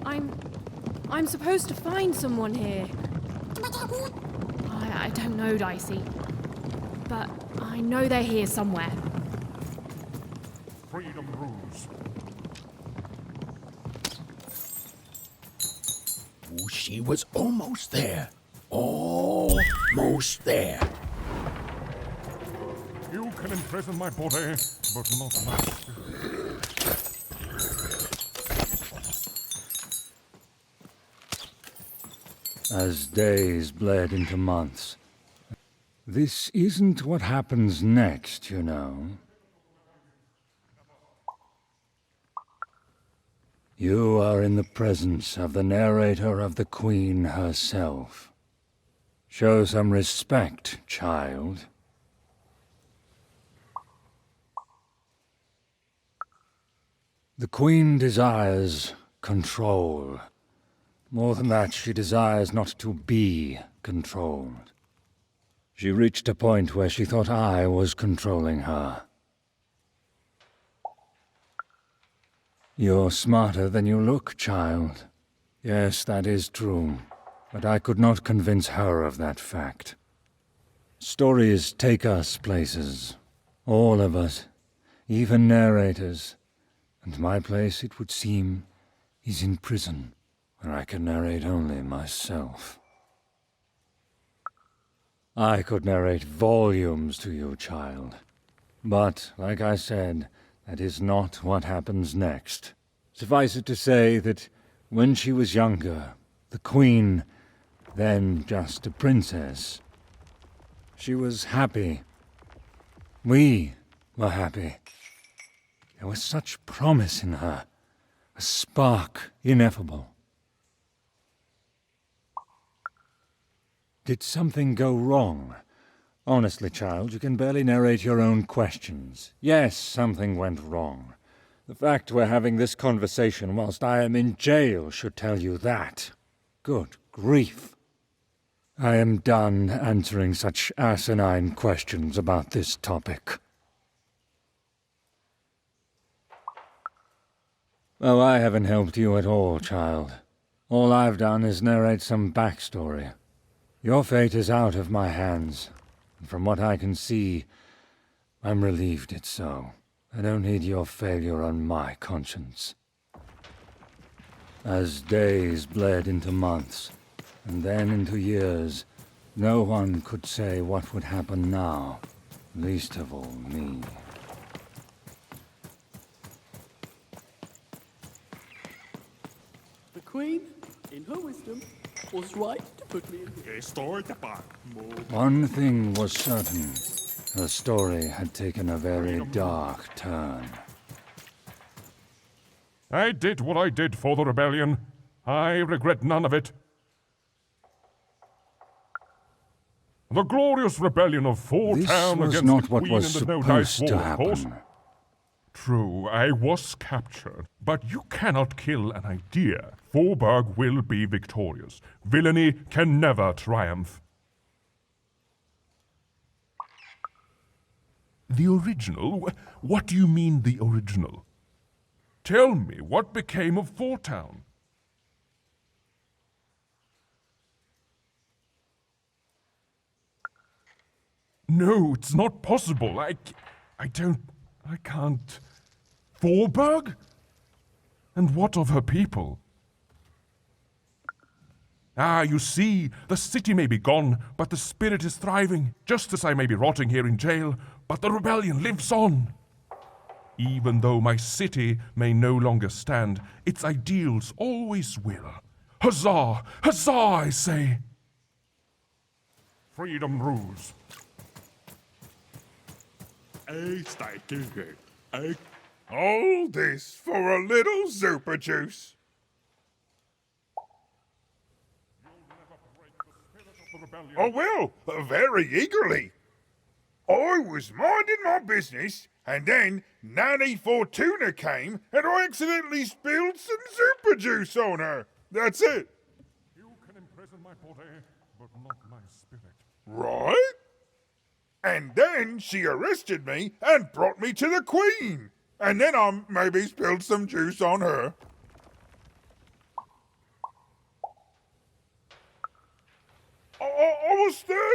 I'm supposed to find someone here. I don't know, Dicey. But I know they're here somewhere. Freedom rules. Oh, she was almost there. Almost there. You can imprison my body, but not my spirit. As days bled into months. This isn't what happens next, you know. You are in the presence of the narrator of the Queen herself. Show some respect, child. The Queen desires control. More than that, she desires not to be controlled. She reached a point where she thought I was controlling her. You're smarter than you look, child. Yes, that is true. But I could not convince her of that fact. Stories take us places. All of us. Even narrators. And my place, it would seem, is in prison, where I can narrate only myself. I could narrate volumes to you, child. But, like I said, that is not what happens next. Suffice it to say that when she was younger, the Queen, then just a princess, she was happy. We were happy. There was such promise in her, a spark ineffable. Did something go wrong? Honestly, child, you can barely narrate your own questions. Yes, something went wrong. The fact we're having this conversation whilst I am in jail should tell you that. Good grief. I am done answering such asinine questions about this topic. Oh, I haven't helped you at all, child. All I've done is narrate some backstory. Your fate is out of my hands, and from what I can see, I'm relieved it's so. I don't need your failure on my conscience. As days bled into months, and then into years, no one could say what would happen now, least of all me. The Queen, in her wisdom, was right to put me in here. One thing was certain. Her story had taken a very dark turn. I did what I did for the rebellion. I regret none of it. The glorious rebellion of Town This was against not the what Queen was in the No Dice supposed War, to of course. happen. True, I was captured, but you cannot kill an idea. Forberg will be victorious. Villainy can never triumph. The original? What do you mean, the original? Tell me, what became of Town? No, it's not possible. I can't. Forberg? And what of her people? Ah, you see, the city may be gone, but the spirit is thriving, just as I may be rotting here in jail, but the rebellion lives on. Even though my city may no longer stand, its ideals always will. Huzzah! Huzzah, I say! Freedom rules. All this for a little super juice. I will, very eagerly. I was minding my business, and then Nanny Fortuna came, and I accidentally spilled some super juice on her. That's it. You can imprison my body, but not my spirit. Right? And then she arrested me and brought me to the Queen. And then I maybe spilled some juice on her.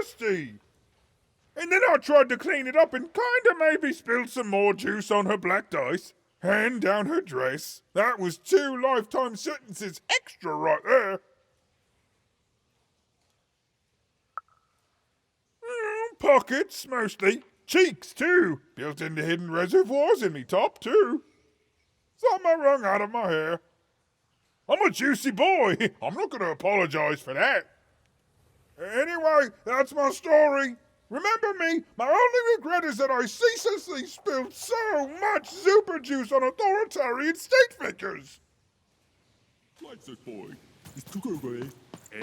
trusty. And then I tried to clean it up and kinda maybe spilled some more juice on her black dice and down her dress. That was 2 lifetime sentences extra right there. Pockets, mostly. Cheeks, too. Built into hidden reservoirs in me top, too. Some I wrung out of my hair. I'm a juicy boy. I'm not going to apologize for that. Anyway, that's my story. Remember me, my only regret is that I ceaselessly spilled so much super juice on authoritarian state figures.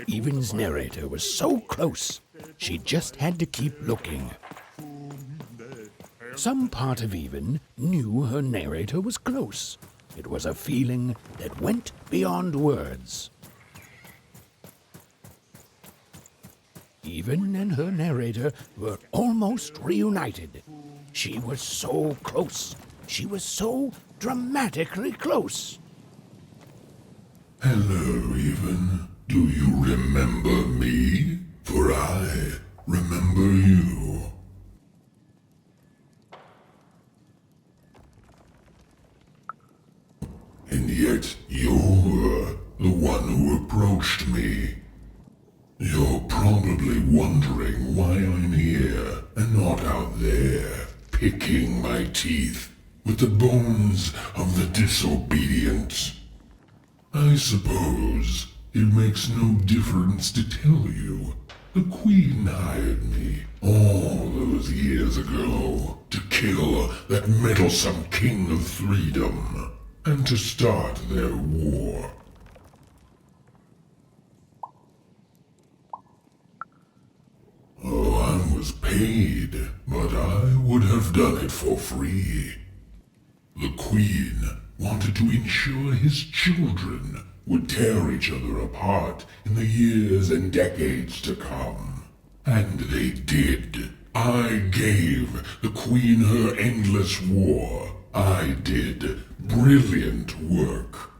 Even's narrator was so close, she just had to keep looking. Some part of Even knew her narrator was close. It was a feeling that went beyond words. Even and her narrator were almost reunited. She was so close. She was so dramatically close. Hello, Even. Do you remember me? For I remember you. And yet you're the one who approached me. You're probably wondering why I'm here and not out there, picking my teeth with the bones of the disobedient. I suppose it makes no difference to tell you. The Queen hired me all those years ago to kill that meddlesome King of Freedom and to start their war. Oh, I was paid, but I would have done it for free. The Queen wanted to ensure his children would tear each other apart in the years and decades to come. And they did. I gave the Queen her endless war. I did brilliant work.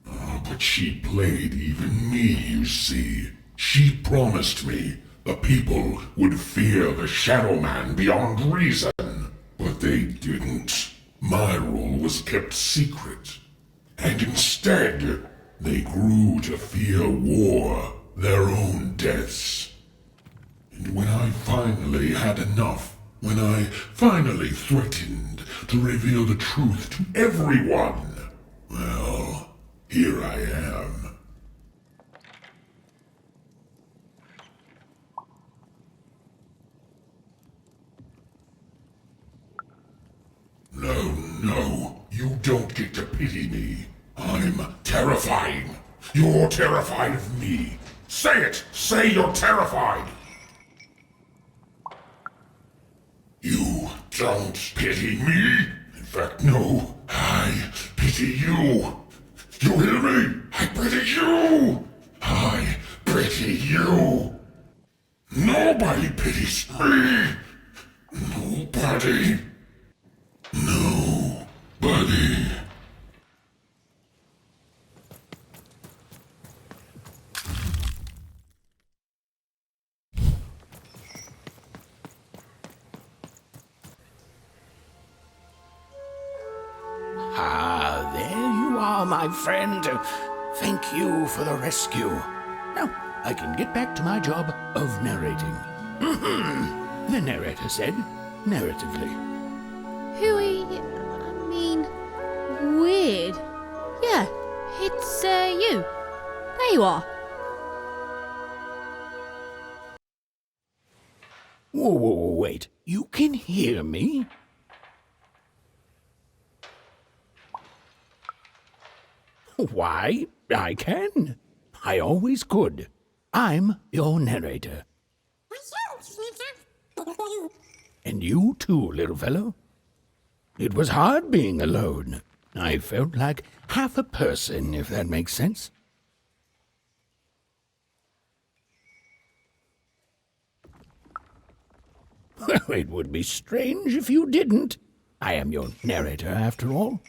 Oh, but she played even me, you see. She promised me the people would fear the Shadow Man beyond reason. But they didn't. My rule was kept secret. And instead, they grew to fear war, their own deaths. And when I finally had enough, when I finally threatened to reveal the truth to everyone, well, here I am. No, you don't get to pity me. I'm terrifying. You're terrified of me. Say it! Say you're terrified! You don't pity me? In fact, no. I pity you. You hear me? I pity you! I pity you! Nobody pities me! Nobody! Nobody! Ah, there you are, my friend. Thank you for the rescue. Now, I can get back to my job of narrating. The narrator said, narratively. Weird. Yeah, it's you. There you are. Whoa, wait. You can hear me? Why, I can. I always could. I'm your narrator. And you too, little fellow. It was hard being alone. I felt like half a person, if that makes sense. Well, it would be strange if you didn't. I am your narrator, after all.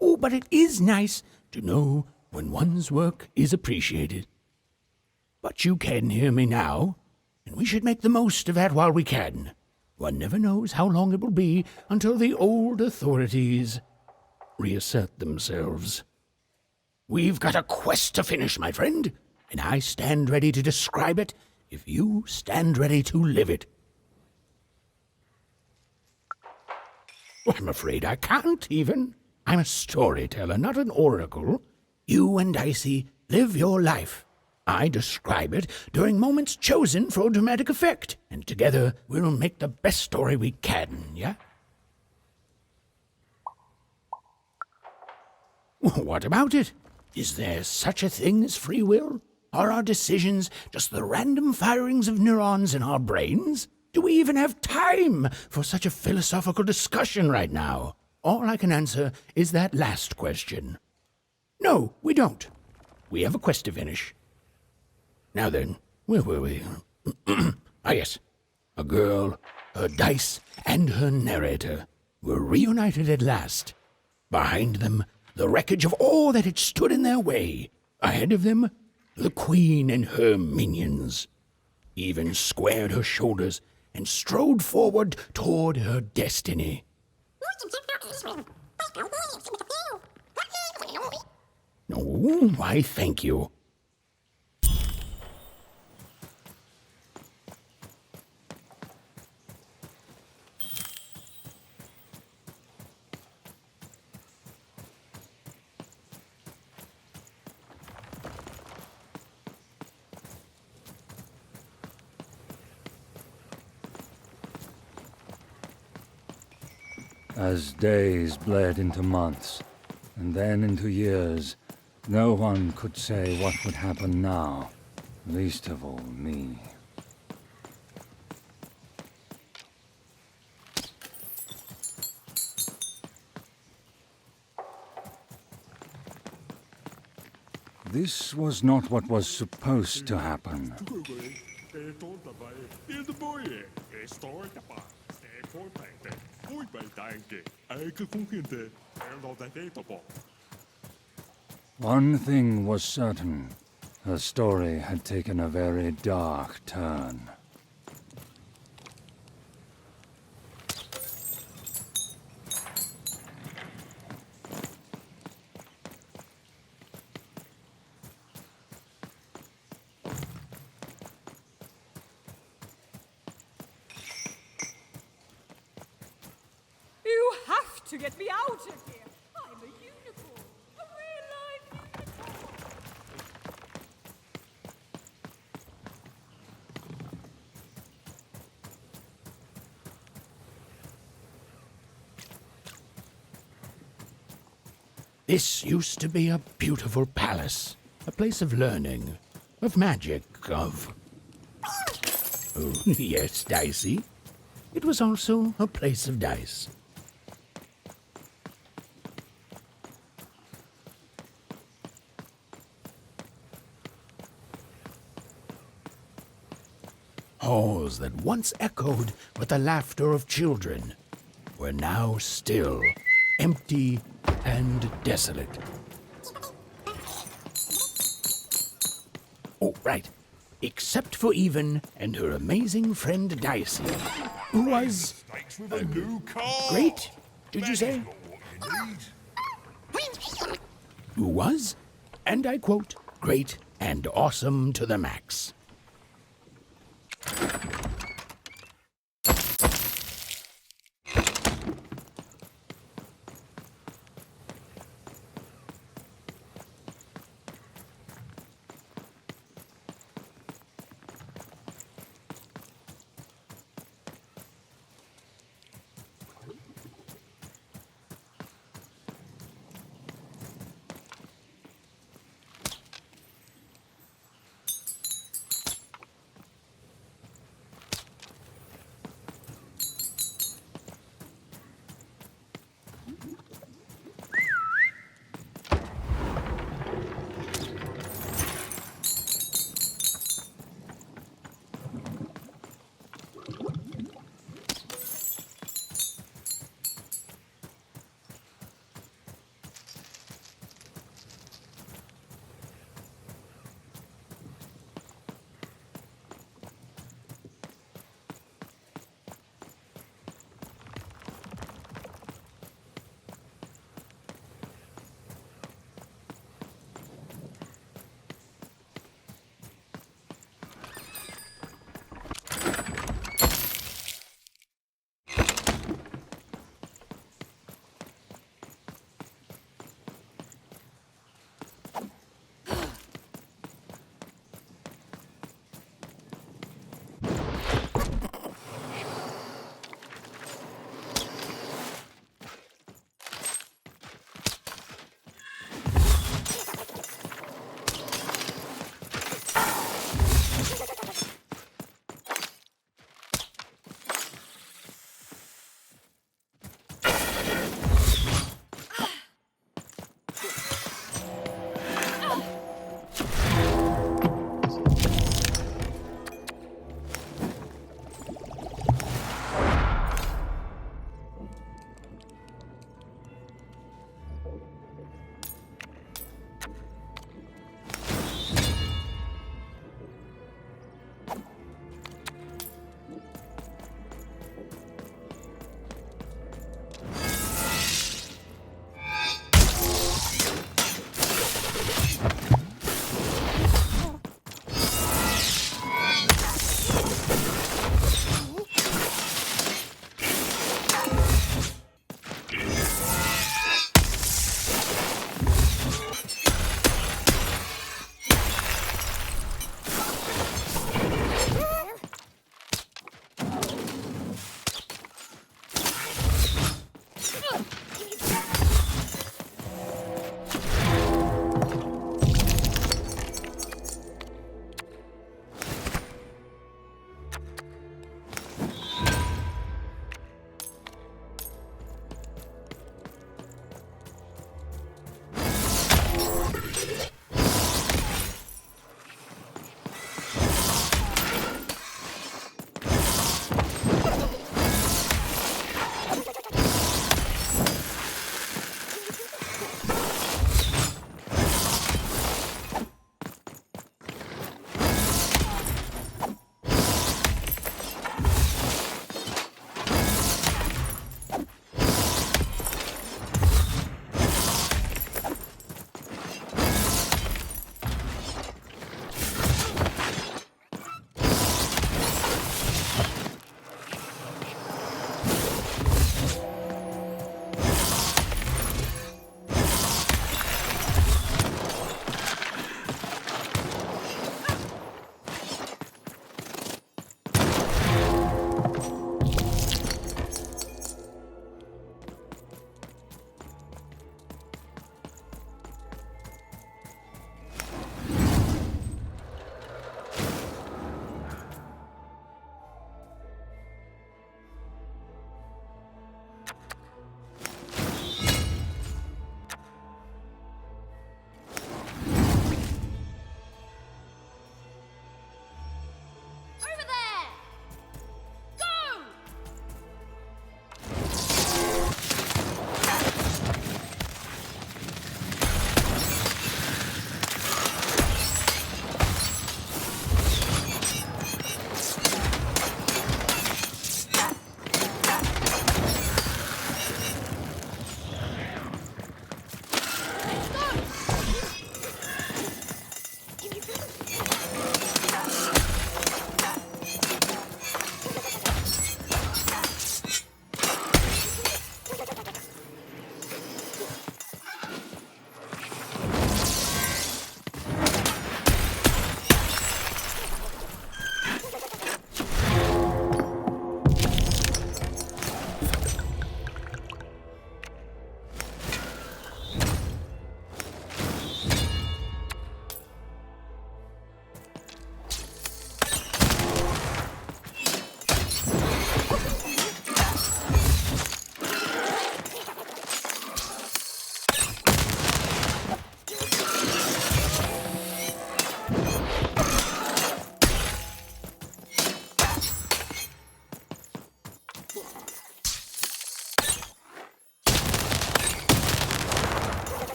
Oh, but it is nice to know when one's work is appreciated. But you can hear me now. and we should make the most of that while we can. One never knows how long it will be until the old authorities reassert themselves. We've got a quest to finish, my friend, and I stand ready to describe it if you stand ready to live it. Well, I'm afraid I can't, even. I'm a storyteller, not an oracle. You and Dicey live your life. I describe it during moments chosen for dramatic effect, and together we'll make the best story we can, yeah? What about it? Is there such a thing as free will? Are our decisions just the random firings of neurons in our brains? Do we even have time for such a philosophical discussion right now? All I can answer is that last question. No, we don't. We have a quest to finish. Now then, where were we? Yes. A girl, her dice, and her narrator were reunited at last. Behind them, the wreckage of all that had stood in their way. Ahead of them, the queen and her minions. Even squared her shoulders and strode forward toward her destiny. Oh, why, thank you. As days bled into months, and then into years, no one could say what would happen now, least of all me. This was not what was supposed to happen. One thing was certain. Her story had taken a very dark turn. You have to get me out of here. I'm a unicorn. A real-life unicorn. This used to be a beautiful palace, a place of learning, of magic, of... Oh, yes, Dicey. It was also a place of dice. Halls that once echoed with the laughter of children were now still, empty, and desolate. Oh, right. Except for Even and her amazing friend Dicey, who was... With a new car. Great, did you say? Who was, and I quote, great and awesome to the max.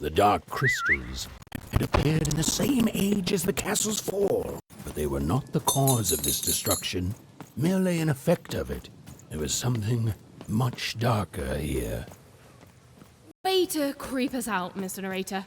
The dark crystals had appeared in the same age as the castle's fall, but they were not the cause of this destruction, merely an effect of it. There was something much darker here. Way to creep us out, Mr. Narrator.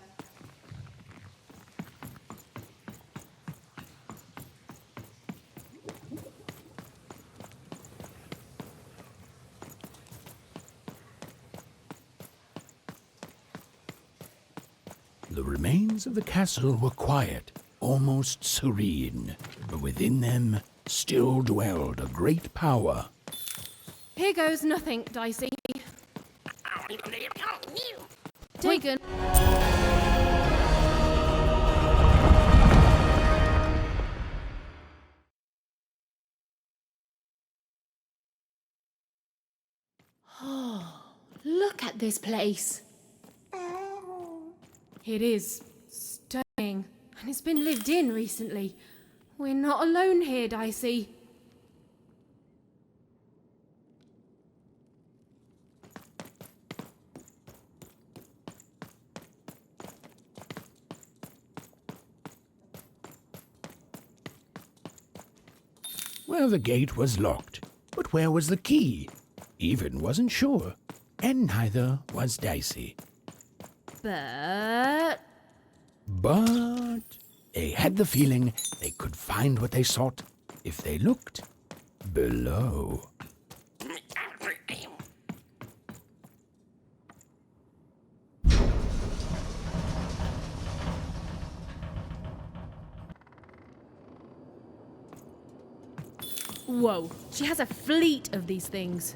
The remains of the castle were quiet, almost serene, but within them still dwelled a great power. Here goes nothing, Dicey. Taken. Oh, look at this place. It is stunning, and it's been lived in recently. We're not alone here, Dicey. Well, the gate was locked, but where was the key? Even wasn't sure, and neither was Dicey. But They had the feeling they could find what they sought if they looked below. whoa, she has a fleet of these things.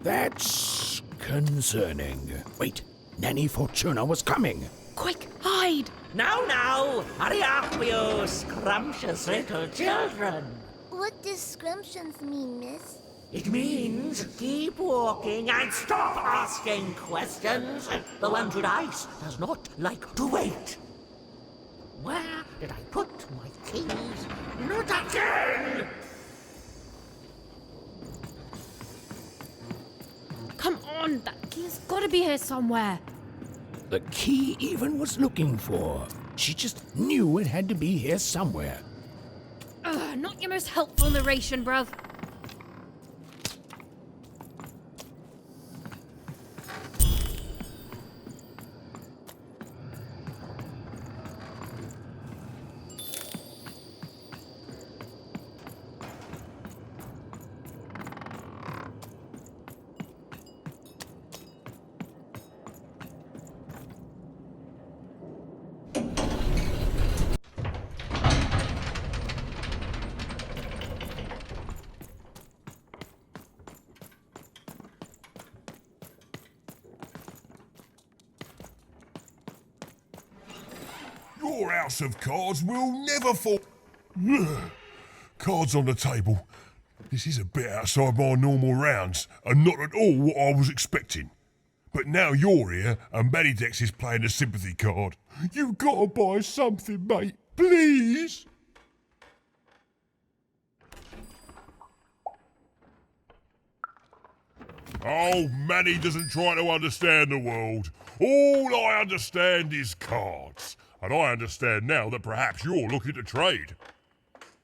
That's concerning. Wait, Nanny Fortuna was coming. Quick, hide! Now, hurry up, you scrumptious little children. What does scrumptions mean, miss? It means keep walking and stop asking questions. The one to dice does not like to wait. Where did I put my keys? Not again! Come on, that key's gotta be here somewhere. The key even was looking for. She just knew it had to be here somewhere. Not your most helpful narration, bruv. Your house of cards will never fall. Cards on the table. This is a bit outside my normal rounds, and not at all what I was expecting. But now you're here, and Manidex is playing a sympathy card. You gotta buy something, mate. Please. Oh, Manny doesn't try to understand the world. All I understand is cards. And I understand now that perhaps you're looking to trade.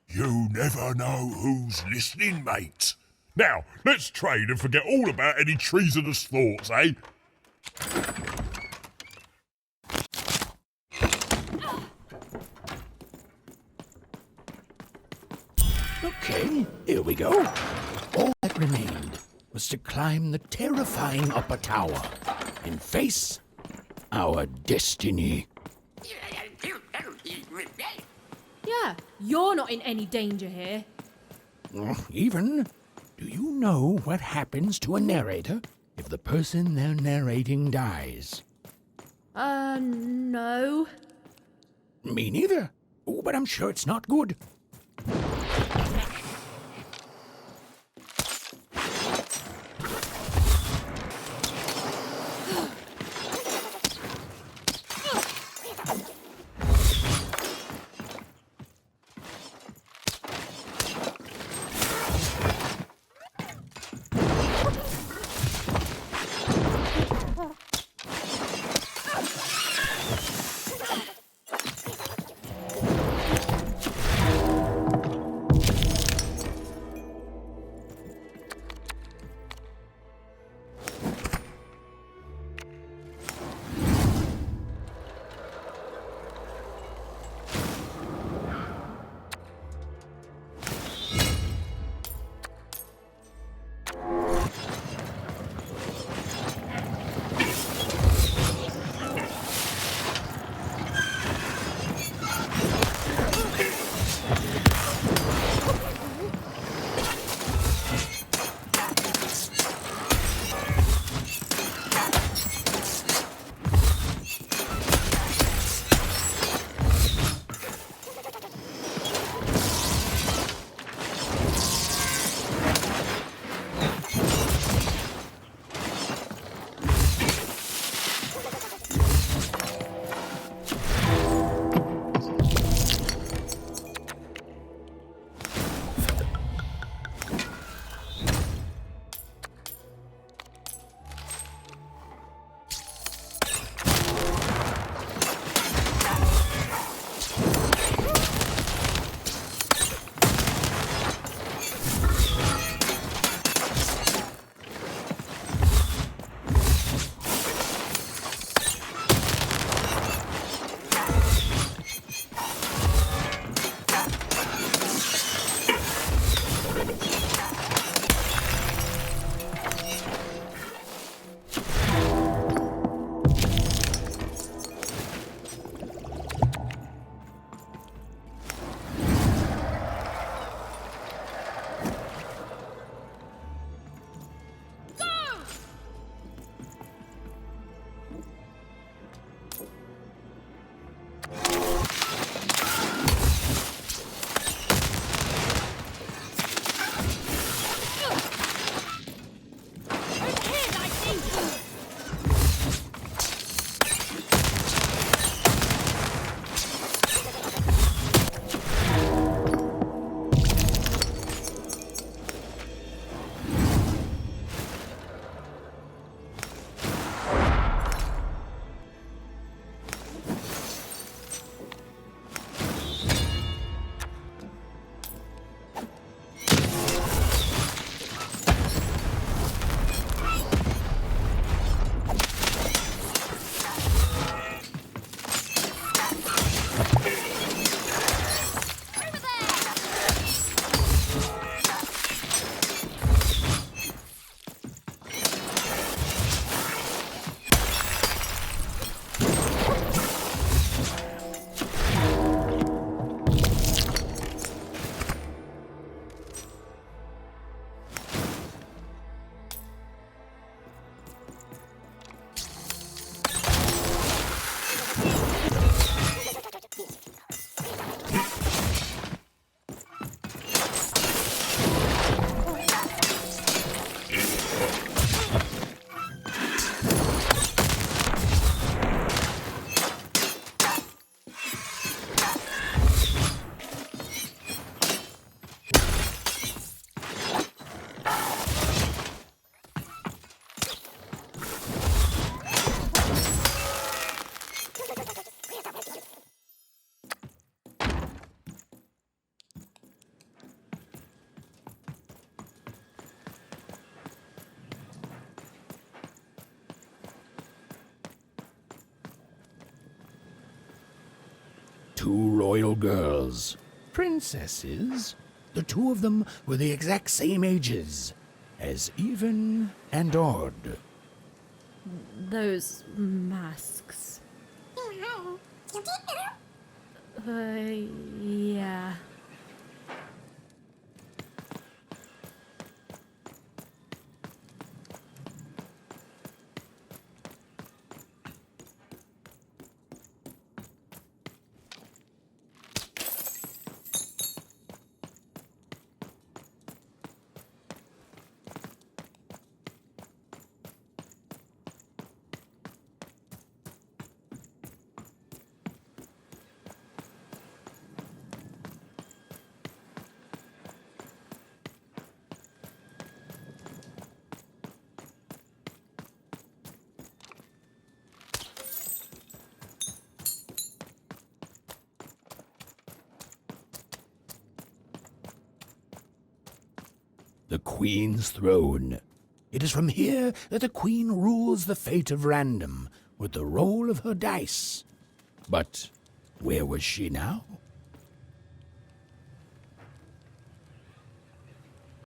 You never know who's listening, mate. Now, let's trade and forget all about any treasonous thoughts, eh? Okay, here we go. All that remained was to climb the terrifying upper tower and face our destiny. Yeah, you're not in any danger here. Even, do you know what happens to a narrator if the person they're narrating dies? No. Me neither. Oh, but I'm sure it's not good. two royal girls. Princesses. The two of them were the exact same ages, as even and odd. Those masks. Yeah. The Queen's throne. It is from here that the Queen rules the fate of random with the roll of her dice. But where was she now?